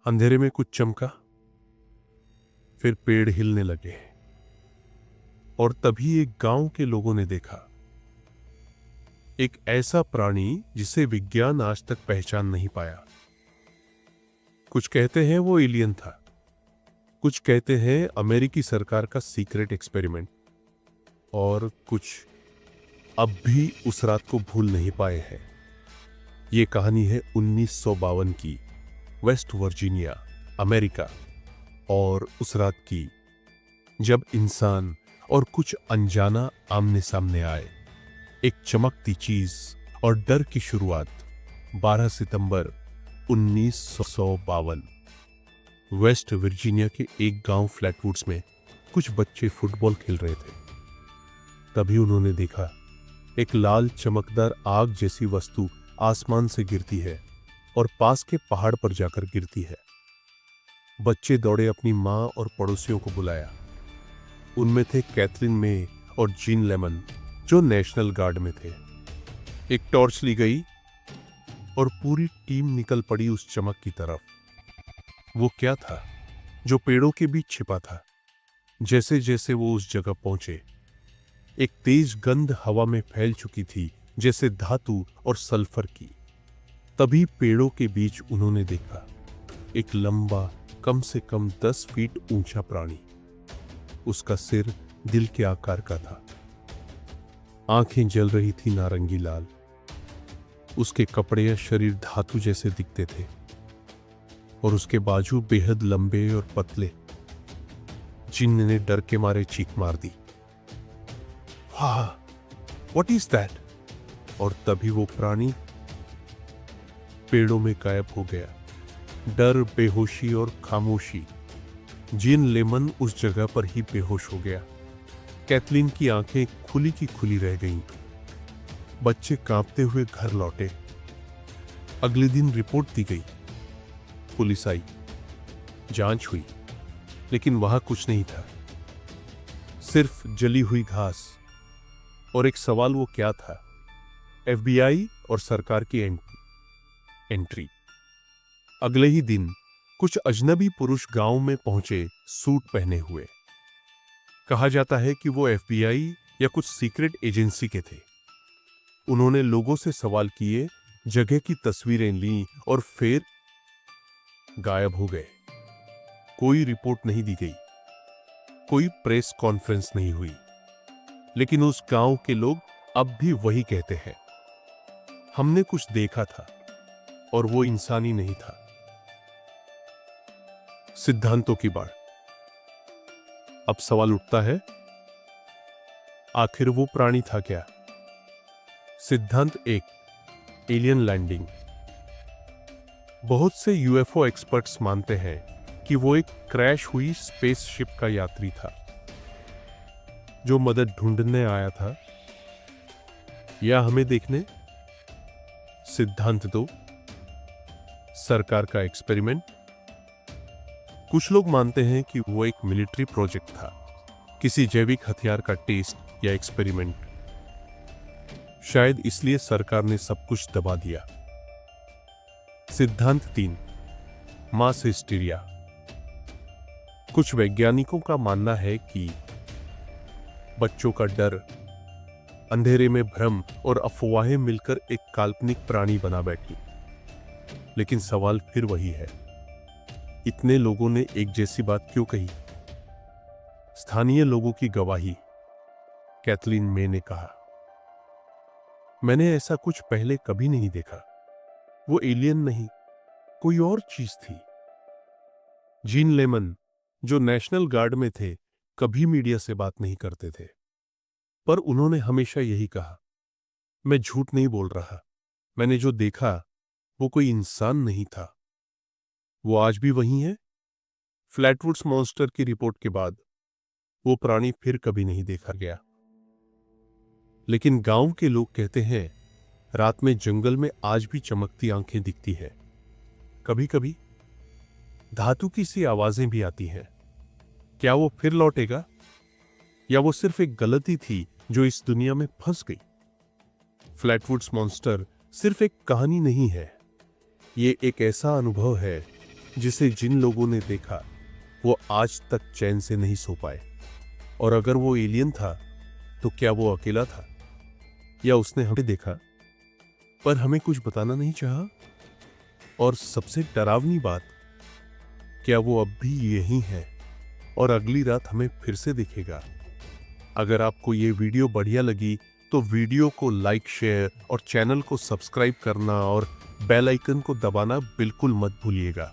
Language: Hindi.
अंधेरे में कुछ चमका, फिर पेड़ हिलने लगे और तभी एक गांव के लोगों ने देखा एक ऐसा प्राणी जिसे विज्ञान आज तक पहचान नहीं पाया। कुछ कहते हैं वो एलियन था, कुछ कहते हैं अमेरिकी सरकार का सीक्रेट एक्सपेरिमेंट, और कुछ अब भी उस रात को भूल नहीं पाए हैं। ये कहानी है 1952 की, वेस्ट वर्जीनिया, अमेरिका, और उस रात की जब इंसान और कुछ अनजाना आमने सामने आए। एक चमकती चीज और डर की शुरुआत। 12 सितंबर 1952। वेस्ट वर्जीनिया के एक गांव फ्लैटवुड्स में कुछ बच्चे फुटबॉल खेल रहे थे। तभी उन्होंने देखा एक लाल चमकदार आग जैसी वस्तु आसमान से गिरती है और पास के पहाड़ पर जाकर गिरती है। बच्चे दौड़े अपनी मां और पड़ोसियों को बुलाया। उनमें थे कैथरीन मे और जीन लेमन, जो नेशनल गार्ड में थे। एक टॉर्च ली गई और पूरी टीम निकल पड़ी उस चमक की तरफ। वो क्या था जो पेड़ों के बीच छिपा था? जैसे जैसे वो उस जगह पहुंचे, एक तेज गंध हवा में फैल चुकी थी, जैसे धातु और सल्फर की। तभी पेड़ों के बीच उन्होंने देखा एक लंबा, कम से कम 10 फीट ऊंचा प्राणी। उसका सिर दिल के आकार का था, आंखें जल रही थी नारंगी लाल। उसके कपड़े या शरीर धातु जैसे दिखते थे और उसके बाजू बेहद लंबे और पतले। जिन ने डर के मारे चीख मार दी, वाह, व्हाट इज दैट? और तभी वो प्राणी पेड़ों में गायब हो गया। डर, बेहोशी और खामोशी। जीन लेमन उस जगह पर ही बेहोश हो गया। कैथलीन की आंखें खुली की खुली रह गईं। बच्चे कांपते हुए घर लौटे। अगले दिन रिपोर्ट दी गई। पुलिस आई, जांच हुई, लेकिन वहां कुछ नहीं था, सिर्फ जली हुई घास। और एक सवाल, वो क्या था? FBI और सरकार की एंट्री। अगले ही दिन कुछ अजनबी पुरुष गांव में पहुंचे, सूट पहने हुए। कहा जाता है कि वो FBI या कुछ सीक्रेट एजेंसी के थे। उन्होंने लोगों से सवाल किए, जगह की तस्वीरें लीं और फिर गायब हो गए। कोई रिपोर्ट नहीं दी गई, कोई प्रेस कॉन्फ्रेंस नहीं हुई। लेकिन उस गांव के लोग अब भी वही कहते हैं, हमने कुछ देखा था और वो इंसानी नहीं था। सिद्धांतों की बाढ़। अब सवाल उठता है, आखिर वो प्राणी था क्या? सिद्धांत 1, एलियन लैंडिंग। बहुत से UFO एक्सपर्ट्स मानते हैं कि वो एक क्रैश हुई स्पेसशिप का यात्री था जो मदद ढूंढने आया था या हमें देखने। सिद्धांत 2, सरकार का एक्सपेरिमेंट। कुछ लोग मानते हैं कि वो एक मिलिट्री प्रोजेक्ट था, किसी जैविक हथियार का टेस्ट या एक्सपेरिमेंट। शायद इसलिए सरकार ने सब कुछ दबा दिया। सिद्धांत 3, मास हिस्टीरिया। कुछ वैज्ञानिकों का मानना है कि बच्चों का डर, अंधेरे में भ्रम और अफवाहें मिलकर एक काल्पनिक प्राणी बना बैठी। लेकिन सवाल फिर वही है, इतने लोगों ने एक जैसी बात क्यों कही? स्थानीय लोगों की गवाही। कैथलीन मे ने कहा, मैंने ऐसा कुछ पहले कभी नहीं देखा। वो एलियन नहीं, कोई और चीज थी। जीन लेमन, जो नेशनल गार्ड में थे, कभी मीडिया से बात नहीं करते थे, पर उन्होंने हमेशा यही कहा, मैं झूठ नहीं बोल रहा, मैंने जो देखा वो कोई इंसान नहीं था। वो आज भी वही है। फ्लैटवुड्स मॉन्स्टर की रिपोर्ट के बाद वो प्राणी फिर कभी नहीं देखा गया। लेकिन गांव के लोग कहते हैं, रात में जंगल में आज भी चमकती आंखें दिखती है। कभी कभी धातु की सी आवाजें भी आती हैं। क्या वो फिर लौटेगा, या वो सिर्फ एक गलती थी जो इस दुनिया में फंस गई? फ्लैटवुड्स मॉन्स्टर सिर्फ एक कहानी नहीं है, ये एक ऐसा अनुभव है जिसे जिन लोगों ने देखा वो आज तक चैन से नहीं सो पाए। और अगर वो एलियन था तो क्या वो अकेला था या उसने हमें देखा पर हमें कुछ बताना नहीं चाहा? और सबसे डरावनी बात, क्या वो अब भी यही है और अगली रात हमें फिर से दिखेगा? अगर आपको ये वीडियो बढ़िया लगी तो वीडियो को लाइक, शेयर और चैनल को सब्सक्राइब करना और बेल आइकन को दबाना बिल्कुल मत भूलिएगा।